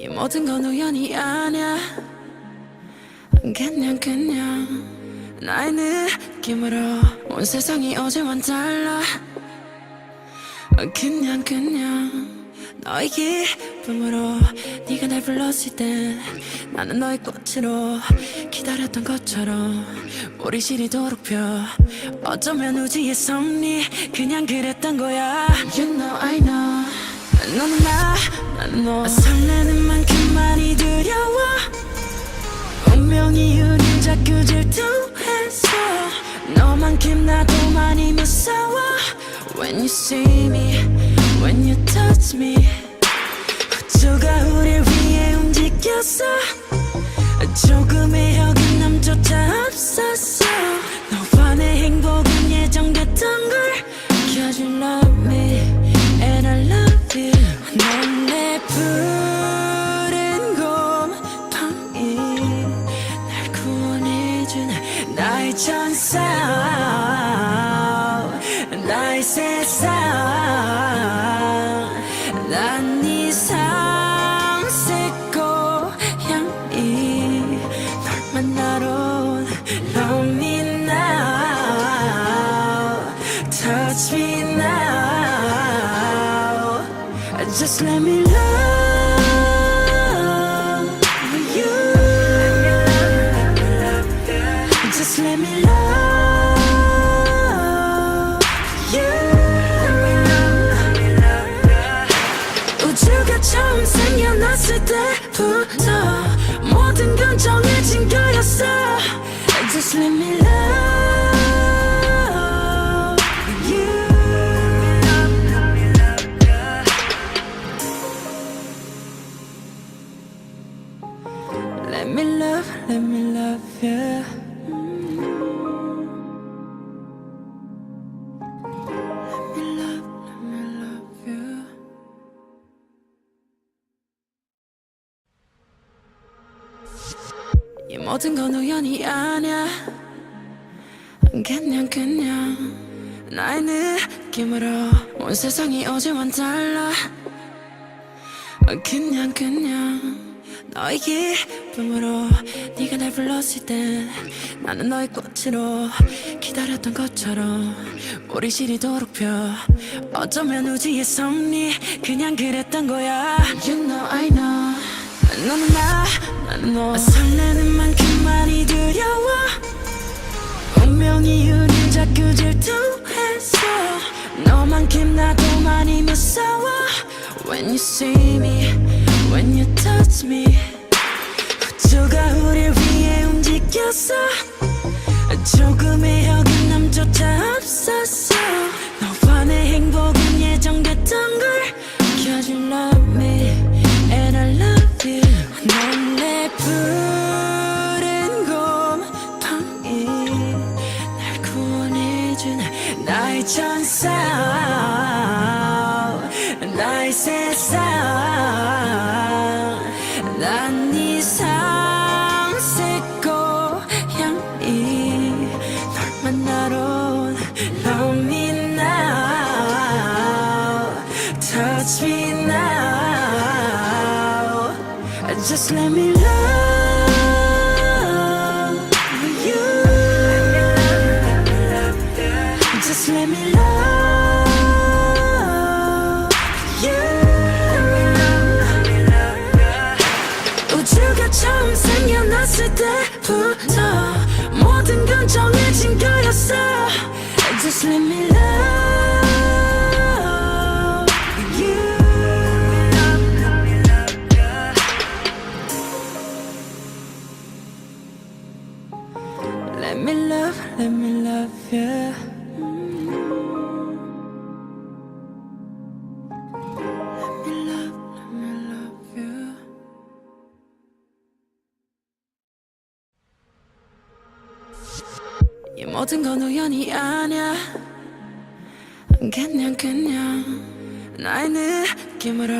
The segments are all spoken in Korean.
이 모든 건 우연이 아냐. 그냥 나의 느낌으로 온 세상이 어제와는 달라. 그냥 너의 기쁨으로 네가 날 불렀을 때 나는 너의 꽃으로 기다렸던 것처럼 우리 시리도록 펴. 어쩌면 우주의 섭리 그냥 그랬던 거야. You know I know 너는 나는 너. 설레는 만큼 많이 두려워. 운명이 우릴 자꾸 질투해서 너만큼 나도 많이 무서워. When you see me, when you touch me, 우주가 우릴 위해 움직였어. 조금의 어긋남조차 없었어. 너와 내 행복은 예정됐던 걸. Cause you love me and I love you. 넌 내 푸른 곰팡이 날 구원해준 나의 천사, 나의 세상. 난 네 삼색 고향이 널 만나러 Love me now, touch me now. Just let me love you. Just let me love you. 우주가 처음 생겨났을 때부터 모든 건 정해진 거였어. Just let me love you. Let me love you. Let me love you. 이 모든 건 우연이 아냐. 그냥 나의 느낌으로 온 세상이 어제와는 달라. 그냥 너의 기쁨으로 네가 날 불렀을 때 나는 너의 꽃으로 기다렸던 것처럼 우리 시리도록 펴. 어쩌면 우주의 섭리 그냥 그랬던 거야. You know I know 너는 나는 너. 설레는 만큼 많이 두려워. 운명이 우릴 자꾸 질투해서 너만큼 나도 많이 무서워. When you see me, when you touch me, 우주가 우릴 위해 움직였어. 조금의 어긋남조차 없었어. 너와 내 행복은 예정됐던 걸. Cause you love me and I love you. 넌 내 푸른 곰팡이 날 구원해준 나의 천사, 나의 세상. 난 네 삼색 고향이 널 만나러 Love me now, touch me now. Just let me love you. Just let me love you. 우주가 처음 생겨났을 때부터 모든 건 정해진 거였어. Just let me love you. Let me love you. Let me love you. 이 모든 건 우연이 아냐. 그냥 나의 느낌으로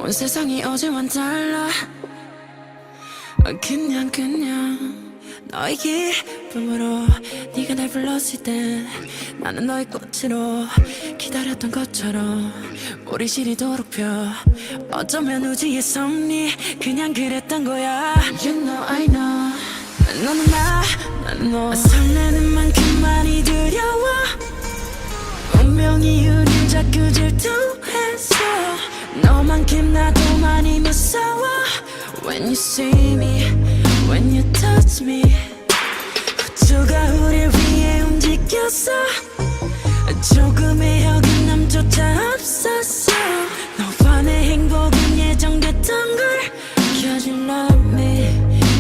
온 세상이 어제와는 달라. 그냥 너의 기쁨으로 네가 날 불렀을 때 나는 너의 꽃으로 기다렸던 것처럼 우리 시리도록 펴. 어쩌면 우주의 섭리 그냥 그랬던 거야. You know I know 너는 나는 너. 설레는 만큼 많이 두려워. 운명이 우릴 자꾸 질투해서 너만큼 나도 많이 무서워. When you see me, when you touch me, 우주가 우릴 위해 움직였어. 조금의 어긋남조차 없었어. 너와 내 행복은 예정됐던 걸. Cause you love me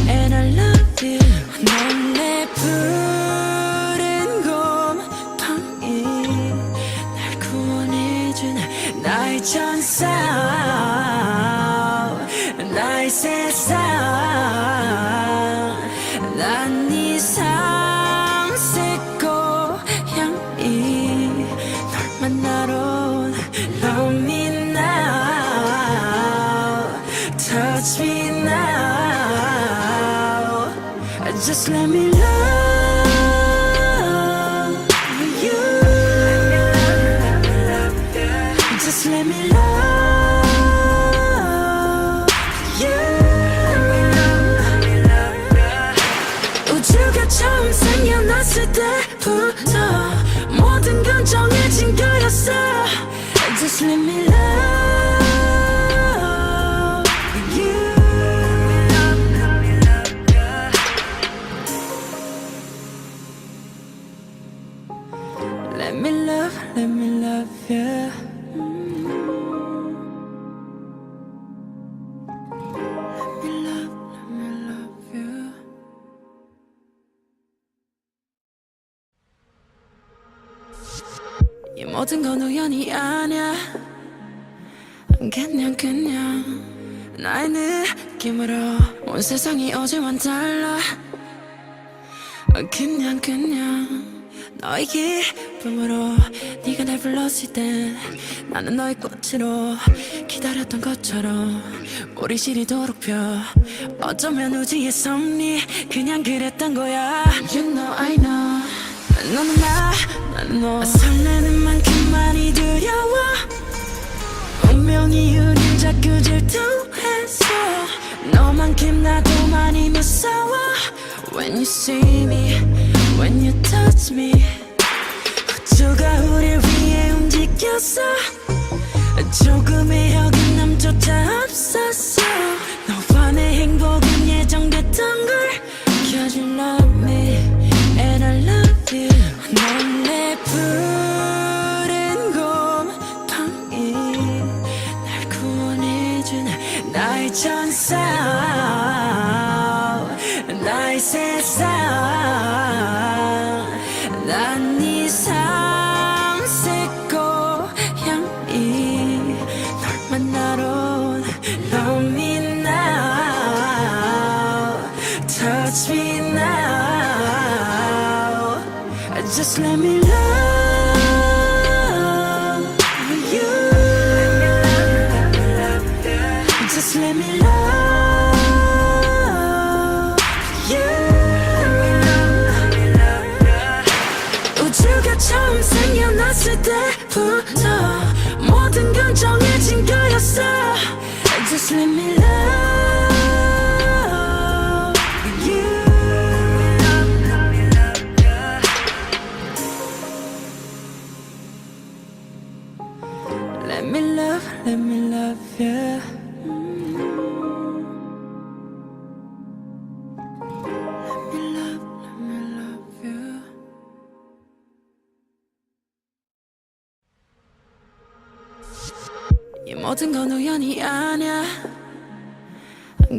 and I love you. 넌 내 푸른 곰팡이, 날 구원해준 나의 천사, 나의 세상. 난 네 삼색 고향이 널 만나러 Love me now, touch me now. Just let me love you. Just let me love you. 우주가 처음 생겨났을 때부터 모든 건 정해진 거였어. Just let me love you. Let me love you. Let me love you. 이 모든 건 우연이 아니야. 그냥 나의 느낌으로 온 세상이 어제와는 달라. 그냥 너의 기쁨으로 네가 날 불렀을 때 나는 너의 꽃으로 기다렸던 것처럼 우리 시리도록 펴. 어쩌면 우주의 섭리 그냥 그랬던 거야. You know I know 너는 나는 너. 설레는 만큼 많이 두려워. 운명이 우릴 자꾸 질투해서 너만큼 나도 많이 무서워. When you see me, when you touch me, 우주가 우릴 위해 움직였어. 조금의 어긋남조차 없었어. 너와 내 행복은 예정됐던 걸. Cause you love me and I love you. 넌 내 푸른 곰팡이, 날 구원해준 나의 천사, 나의 세상. 난 네 삼색 고향이 널 만나러 Love me now, touch me now. Just let me love you. Just let me love you. 우주가 처음 생겨났을 때부터 모든 건 정해진 거였어. Just let me love you. Let me love you. Let me love you. 이 모든 건 우연이 아니야.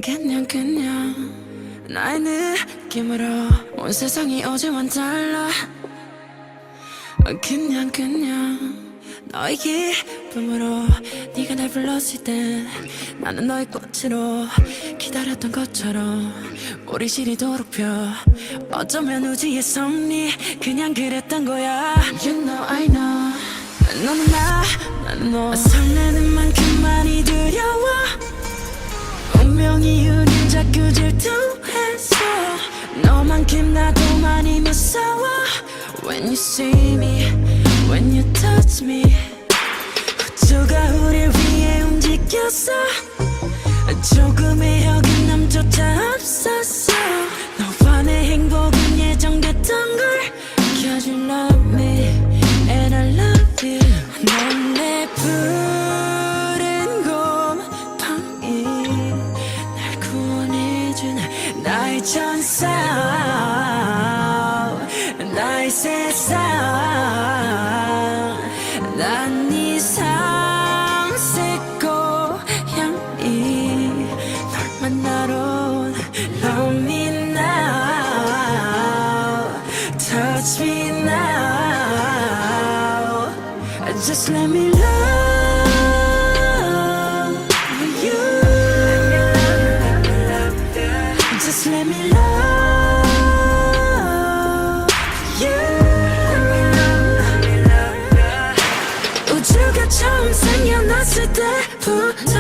그냥 나의 느낌으로 온 세상이 어제와는 달라. 그냥 너의 기쁨으로 네가 날 불렀을 때 나는 너의 꽃으로 기다렸던 것처럼 우리 시리도록 펴. 어쩌면 우주의 섭리 그냥 그랬던 거야. You know I know 너는 나는 너 설레는 만큼 많이 두려워 운명이 우릴 자꾸 질투해서 너만큼 나도 많이 무서워 When you see me, when you touch me 우주가 우릴 위해 움직였어 조금의 어긋남조차 없었어 너와 내 행복은 예정됐던 걸 Cause you love me and I love you 넌 내 푸른 곰팡이 날 구원해준 나의 천사 나의 세상 난 네 상색 고향이 널 만나러 Love me now Touch me now Just let me love you Just let me love you 우주가 처음 생겨났을 때부터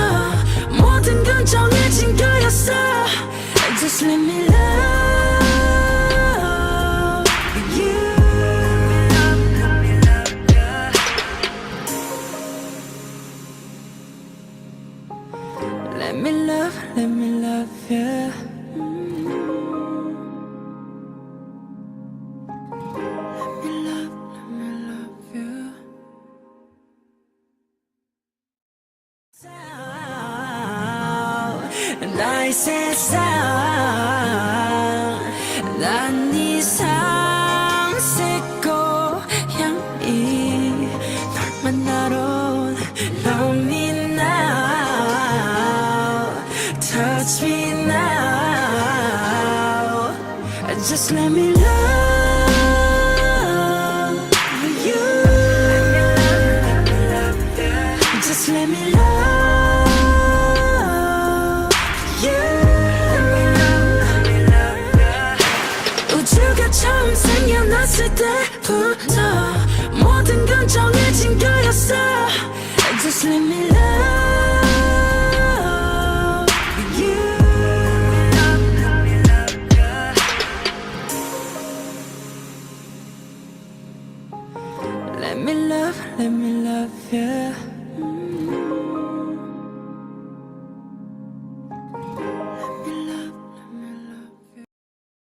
모든 건 정해진 거였어 Just let me love you Let me love you Let me love you 나의 세상 난 네 상색 고향이 널 만나러 Love me now Touch me now Just let me love you Just let me love 우주가 처음 생겨났을 때부터 모든 건 정해진 거였어 Just let me love you Let me love you